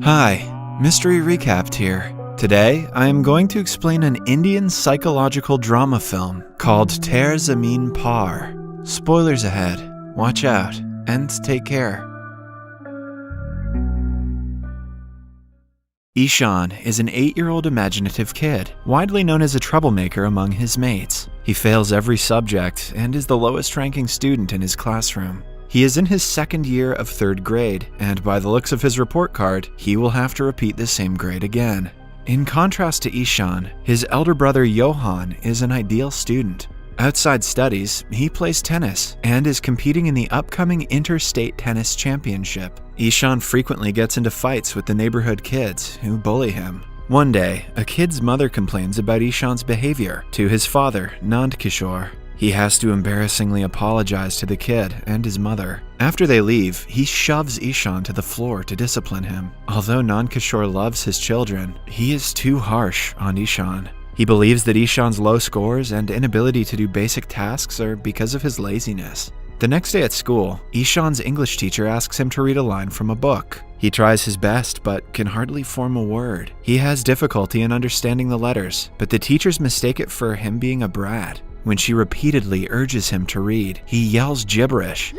Hi, Mystery Recapped here. Today, I am going to explain an Indian psychological drama film called Ter Zameen Par. Spoilers ahead. Watch out, and take care. Ishan is an 8-year-old imaginative kid, widely known as a troublemaker among his mates. He fails every subject and is the lowest-ranking student in his classroom. He is in his second year of 3rd grade, and by the looks of his report card, he will have to repeat the same grade again. In contrast to Ishan, his elder brother Johan is an ideal student. Outside studies, he plays tennis and is competing in the upcoming Interstate Tennis Championship. Ishan frequently gets into fights with the neighborhood kids who bully him. One day, a kid's mother complains about Ishan's behavior to his father, Nand Kishore. He has to embarrassingly apologize to the kid and his mother. After they leave, he shoves Ishan to the floor to discipline him. Although Nand Kishore loves his children, he is too harsh on Ishan. He believes that Ishan's low scores and inability to do basic tasks are because of his laziness. The next day at school, Ishan's English teacher asks him to read a line from a book. He tries his best, but can hardly form a word. He has difficulty in understanding the letters, but the teachers mistake it for him being a brat. When she repeatedly urges him to read, he yells gibberish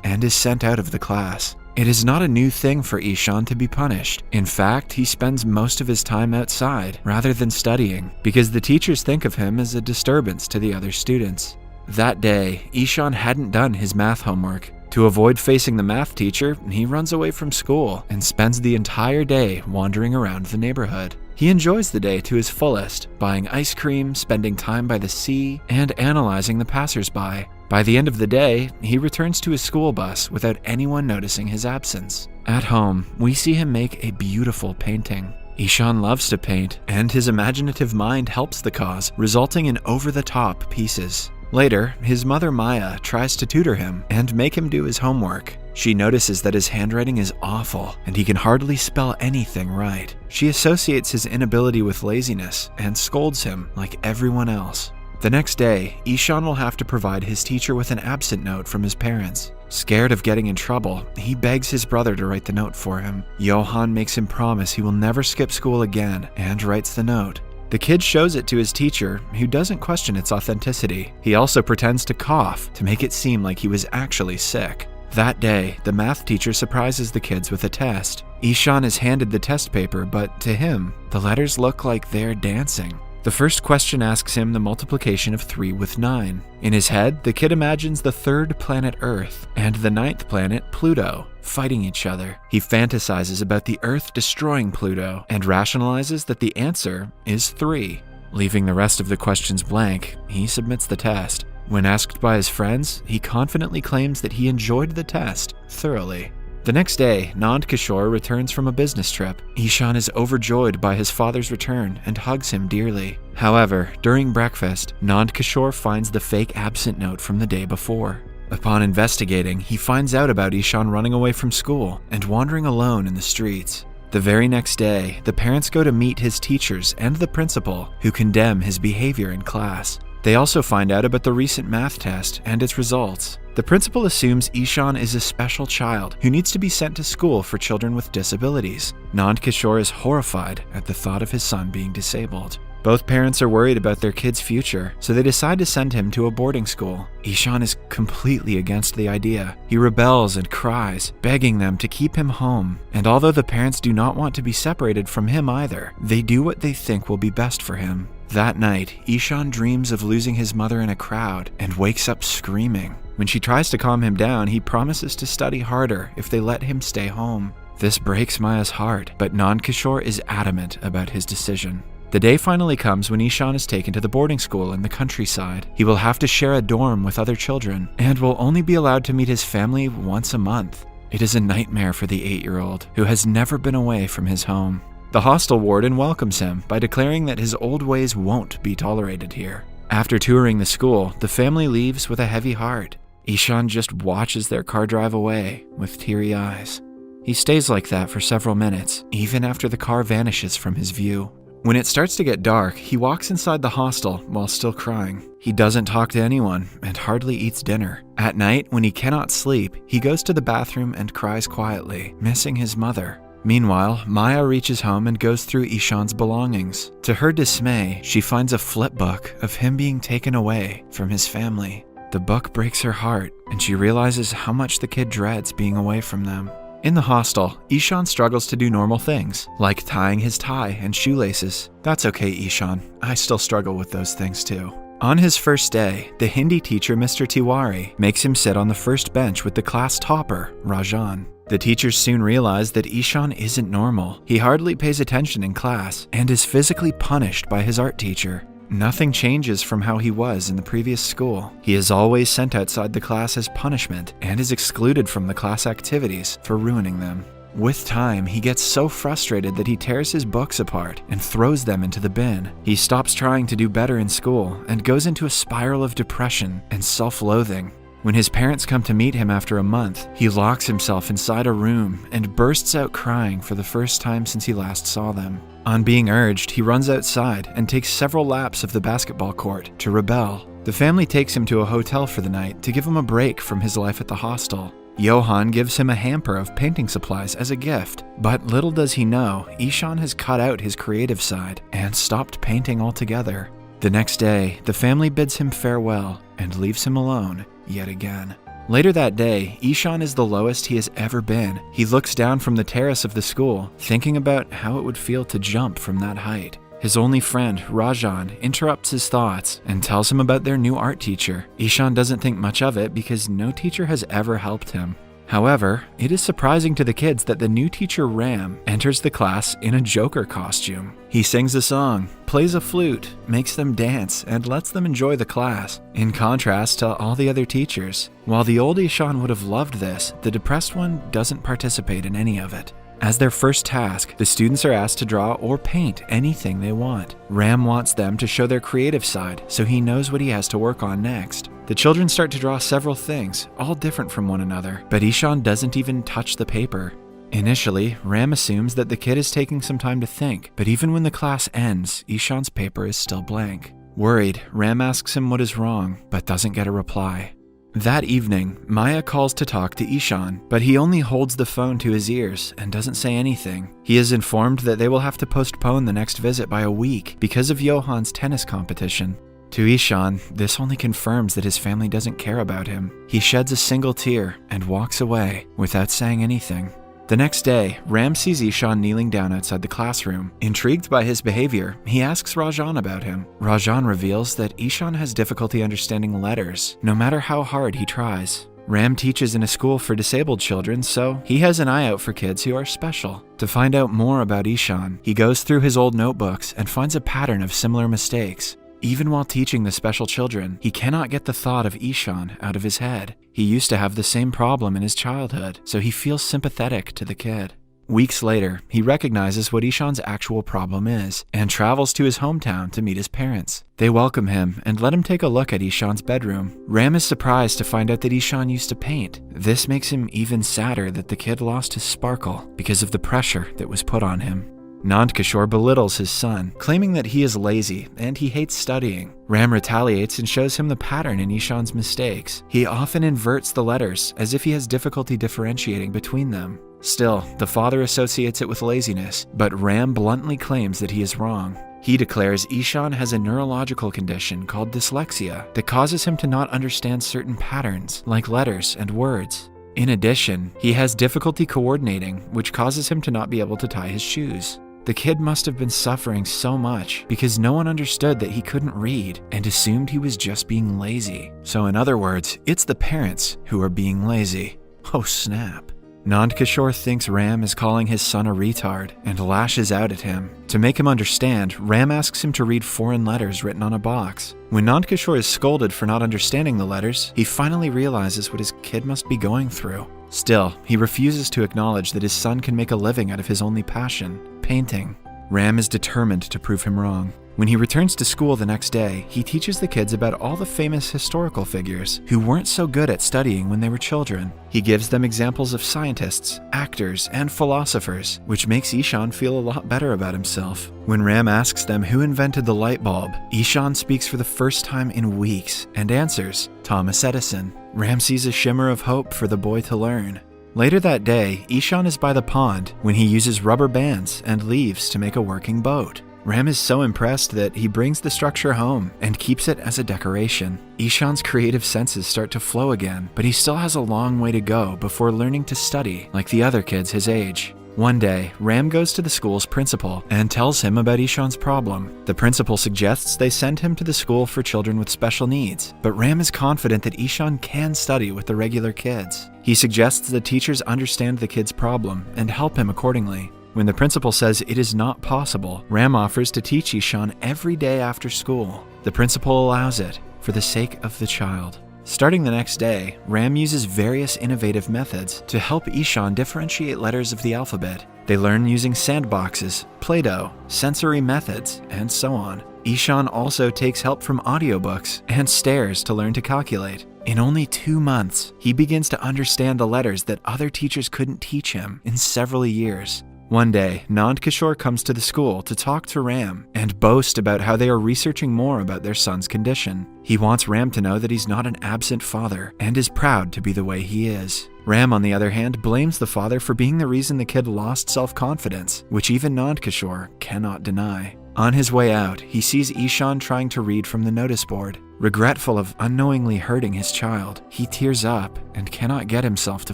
and is sent out of the class. It is not a new thing for Ishan to be punished. In fact, he spends most of his time outside rather than studying because the teachers think of him as a disturbance to the other students. That day, Ishan hadn't done his math homework. To avoid facing the math teacher, he runs away from school and spends the entire day wandering around the neighborhood. He enjoys the day to his fullest, buying ice cream, spending time by the sea, and analyzing the passersby. By the end of the day, he returns to his school bus without anyone noticing his absence. At home, we see him make a beautiful painting. Ishan loves to paint, and his imaginative mind helps the cause, resulting in over-the-top pieces. Later, his mother Maya tries to tutor him and make him do his homework. She notices that his handwriting is awful and he can hardly spell anything right. She associates his inability with laziness and scolds him like everyone else. The next day, Ishan will have to provide his teacher with an absent note from his parents. Scared of getting in trouble, he begs his brother to write the note for him. Johan makes him promise he will never skip school again and writes the note. The kid shows it to his teacher, who doesn't question its authenticity. He also pretends to cough to make it seem like he was actually sick. That day, the math teacher surprises the kids with a test. Ishan is handed the test paper, but to him, the letters look like they're dancing. The first question asks him the multiplication of 3 with 9. In his head, the kid imagines the 3rd planet Earth and the 9th planet Pluto fighting each other. He fantasizes about the Earth destroying Pluto and rationalizes that the answer is 3. Leaving the rest of the questions blank, he submits the test. When asked by his friends, he confidently claims that he enjoyed the test thoroughly. The next day, Nand Kishore returns from a business trip. Ishan is overjoyed by his father's return and hugs him dearly. However, during breakfast, Nand Kishore finds the fake absent note from the day before. Upon investigating, he finds out about Ishan running away from school and wandering alone in the streets. The very next day, the parents go to meet his teachers and the principal, who condemn his behavior in class. They also find out about the recent math test and its results. The principal assumes Ishan is a special child who needs to be sent to school for children with disabilities. Nand Kishore is horrified at the thought of his son being disabled. Both parents are worried about their kid's future, so they decide to send him to a boarding school. Ishan is completely against the idea. He rebels and cries, begging them to keep him home. And although the parents do not want to be separated from him either, they do what they think will be best for him. That night, Ishan dreams of losing his mother in a crowd and wakes up screaming. When she tries to calm him down, he promises to study harder if they let him stay home. This breaks Maya's heart, but Nand Kishore is adamant about his decision. The day finally comes when Ishan is taken to the boarding school in the countryside. He will have to share a dorm with other children and will only be allowed to meet his family once a month. It is a nightmare for the 8-year-old who has never been away from his home. The hostel warden welcomes him by declaring that his old ways won't be tolerated here. After touring the school, the family leaves with a heavy heart. Ishan just watches their car drive away with teary eyes. He stays like that for several minutes, even after the car vanishes from his view. When it starts to get dark, he walks inside the hostel while still crying. He doesn't talk to anyone and hardly eats dinner. At night, when he cannot sleep, he goes to the bathroom and cries quietly, missing his mother. Meanwhile, Maya reaches home and goes through Ishan's belongings. To her dismay, she finds a flip book of him being taken away from his family. The book breaks her heart, and she realizes how much the kid dreads being away from them. In the hostel, Ishan struggles to do normal things, like tying his tie and shoelaces. That's okay, Ishan. I still struggle with those things too. On his first day, the Hindi teacher, Mr. Tiwari, makes him sit on the first bench with the class topper, Rajan. The teachers soon realize that Ishan isn't normal. He hardly pays attention in class and is physically punished by his art teacher. Nothing changes from how he was in the previous school. He is always sent outside the class as punishment and is excluded from the class activities for ruining them. With time, he gets so frustrated that he tears his books apart and throws them into the bin. He stops trying to do better in school and goes into a spiral of depression and self-loathing. When his parents come to meet him after a month, he locks himself inside a room and bursts out crying for the first time since he last saw them. On being urged, he runs outside and takes several laps of the basketball court to rebel. The family takes him to a hotel for the night to give him a break from his life at the hostel. Johan gives him a hamper of painting supplies as a gift, but little does he know, Ishan has cut out his creative side and stopped painting altogether. The next day, the family bids him farewell and leaves him alone yet again. Later that day, Ishan is the lowest he has ever been. He looks down from the terrace of the school, thinking about how it would feel to jump from that height. His only friend, Rajan, interrupts his thoughts and tells him about their new art teacher. Ishan doesn't think much of it because no teacher has ever helped him. However, it is surprising to the kids that the new teacher, Ram, enters the class in a Joker costume. He sings a song, plays a flute, makes them dance, and lets them enjoy the class, in contrast to all the other teachers. While the old Ishan would have loved this, the depressed one doesn't participate in any of it. As their first task, the students are asked to draw or paint anything they want. Ram wants them to show their creative side, so he knows what he has to work on next. The children start to draw several things, all different from one another, but Ishan doesn't even touch the paper. Initially, Ram assumes that the kid is taking some time to think, but even when the class ends, Ishan's paper is still blank. Worried, Ram asks him what is wrong, but doesn't get a reply. That evening, Maya calls to talk to Ishan, but he only holds the phone to his ears and doesn't say anything. He is informed that they will have to postpone the next visit by a week because of Johan's tennis competition. To Ishan, this only confirms that his family doesn't care about him. He sheds a single tear and walks away without saying anything. The next day, Ram sees Ishan kneeling down outside the classroom. Intrigued by his behavior, he asks Rajan about him. Rajan reveals that Ishan has difficulty understanding letters, no matter how hard he tries. Ram teaches in a school for disabled children, so he has an eye out for kids who are special. To find out more about Ishan, he goes through his old notebooks and finds a pattern of similar mistakes. Even while teaching the special children, he cannot get the thought of Ishan out of his head. He used to have the same problem in his childhood, so he feels sympathetic to the kid. Weeks later, he recognizes what Ishan's actual problem is and travels to his hometown to meet his parents. They welcome him and let him take a look at Ishan's bedroom. Ram is surprised to find out that Ishan used to paint. This makes him even sadder that the kid lost his sparkle because of the pressure that was put on him. Nandkishore belittles his son, claiming that he is lazy and he hates studying. Ram retaliates and shows him the pattern in Ishan's mistakes. He often inverts the letters, as if he has difficulty differentiating between them. Still, the father associates it with laziness, but Ram bluntly claims that he is wrong. He declares Ishan has a neurological condition called dyslexia that causes him to not understand certain patterns, like letters and words. In addition, he has difficulty coordinating, which causes him to not be able to tie his shoes. The kid must have been suffering so much because no one understood that he couldn't read and assumed he was just being lazy. So in other words, it's the parents who are being lazy. Oh snap. Nandkishore thinks Ram is calling his son a retard and lashes out at him. To make him understand, Ram asks him to read foreign letters written on a box. When Nandkishore is scolded for not understanding the letters, he finally realizes what his kid must be going through. Still, he refuses to acknowledge that his son can make a living out of his only passion, painting. Ram is determined to prove him wrong. When he returns to school the next day, he teaches the kids about all the famous historical figures who weren't so good at studying when they were children. He gives them examples of scientists, actors, and philosophers, which makes Ishan feel a lot better about himself. When Ram asks them who invented the light bulb, Ishan speaks for the first time in weeks and answers, Thomas Edison. Ram sees a shimmer of hope for the boy to learn. Later that day, Ishan is by the pond when he uses rubber bands and leaves to make a working boat. Ram is so impressed that he brings the structure home and keeps it as a decoration. Ishan's creative senses start to flow again, but he still has a long way to go before learning to study like the other kids his age. One day, Ram goes to the school's principal and tells him about Ishan's problem. The principal suggests they send him to the school for children with special needs, but Ram is confident that Ishan can study with the regular kids. He suggests the teachers understand the kid's problem and help him accordingly. When the principal says it is not possible, Ram offers to teach Ishan every day after school. The principal allows it for the sake of the child. Starting the next day, Ram uses various innovative methods to help Ishan differentiate letters of the alphabet. They learn using sandboxes, Play-Doh, sensory methods, and so on. Ishan also takes help from audiobooks and stares to learn to calculate. In only 2 months, he begins to understand the letters that other teachers couldn't teach him in several years. One day, Nand Kishore comes to the school to talk to Ram and boast about how they are researching more about their son's condition. He wants Ram to know that he's not an absent father and is proud to be the way he is. Ram, on the other hand, blames the father for being the reason the kid lost self-confidence, which even Nand Kishore cannot deny. On his way out, he sees Ishan trying to read from the notice board. Regretful of unknowingly hurting his child, he tears up and cannot get himself to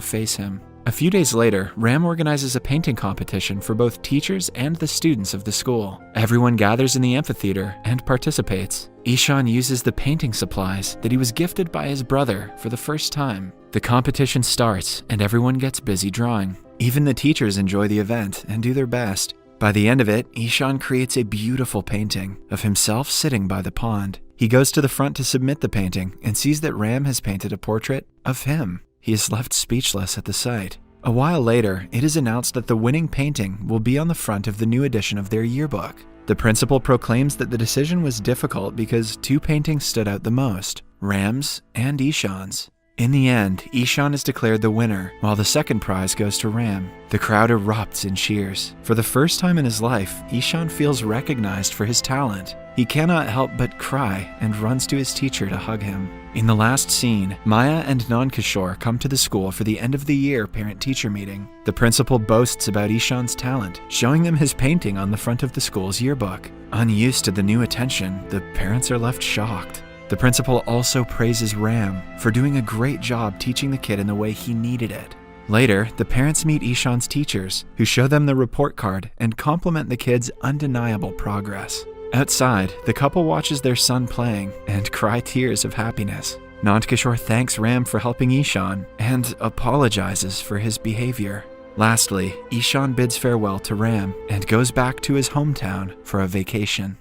face him. A few days later, Ram organizes a painting competition for both teachers and the students of the school. Everyone gathers in the amphitheater and participates. Ishan uses the painting supplies that he was gifted by his brother for the first time. The competition starts and everyone gets busy drawing. Even the teachers enjoy the event and do their best. By the end of it, Ishan creates a beautiful painting of himself sitting by the pond. He goes to the front to submit the painting and sees that Ram has painted a portrait of him. He is left speechless at the sight. A while later, it is announced that the winning painting will be on the front of the new edition of their yearbook. The principal proclaims that the decision was difficult because 2 paintings stood out the most, Ram's and Ishan's. In the end, Ishan is declared the winner, while the second prize goes to Ram. The crowd erupts in cheers. For the first time in his life, Ishan feels recognized for his talent. He cannot help but cry and runs to his teacher to hug him. In the last scene, Maya and Nand Kishore come to the school for the end of the year parent-teacher meeting. The principal boasts about Ishan's talent, showing them his painting on the front of the school's yearbook. Unused to the new attention, the parents are left shocked. The principal also praises Ram for doing a great job teaching the kid in the way he needed it. Later, the parents meet Ishan's teachers, who show them the report card and compliment the kid's undeniable progress. Outside, the couple watches their son playing and cry tears of happiness. Nand Kishore thanks Ram for helping Ishan and apologizes for his behavior. Lastly, Ishan bids farewell to Ram and goes back to his hometown for a vacation.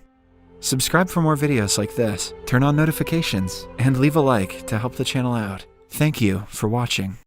Subscribe for more videos like this, turn on notifications, and leave a like to help the channel out. Thank you for watching.